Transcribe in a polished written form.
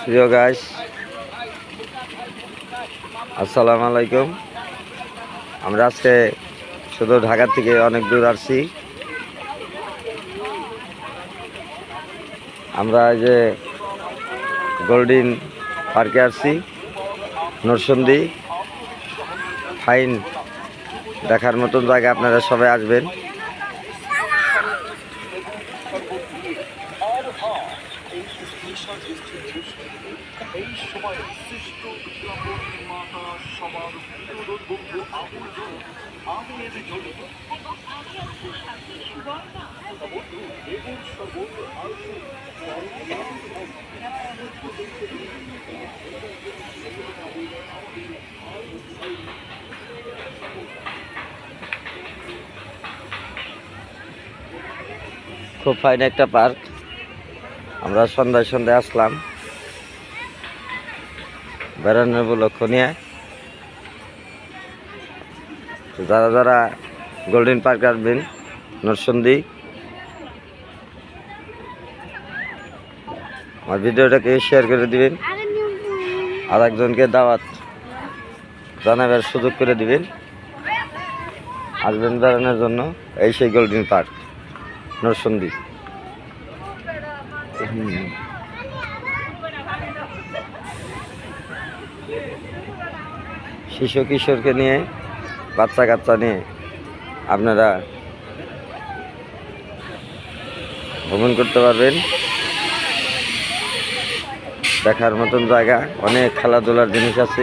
প্রিয় গাইস, আসসালামু আলাইকুম। আমরা আজকে শুধু ঢাকা থেকে অনেক দূর আসছি। আমরা এই যে গোল্ডেন পার্কে আসছি, নরসিংদী ফাইন দেখার মতন জায়গা। আপনারা সবাই আসবেন। এই সময় সৃষ্ট মাতা সবার বিনোদন বন্ধু আমের জড়িত খুব ফাইন একটা পার্ক। আমরা সন্ধ্যায় আসলাম বেড়ানোর উপলক্ষ নিয়ে। যারা যারা গোল্ডেন পার্ক আসবেন নরসিংদী, আমার ভিডিওটাকে শেয়ার করে দিবেন, আর একজনকে দাওয়াত জানাবার সুযোগ করে দিবেন। আসবেন বেড়ানোর জন্য। এই সেই গোল্ডেন পার্ক নরসিংদী। শিশু কিশোরকে নিয়ে, বাচ্চা কাচ্চা নিয়ে আপনারা ভ্রমণ করতে পারবেন। দেখার মতন জায়গা, অনেক খেলাধুলার জিনিস আছে।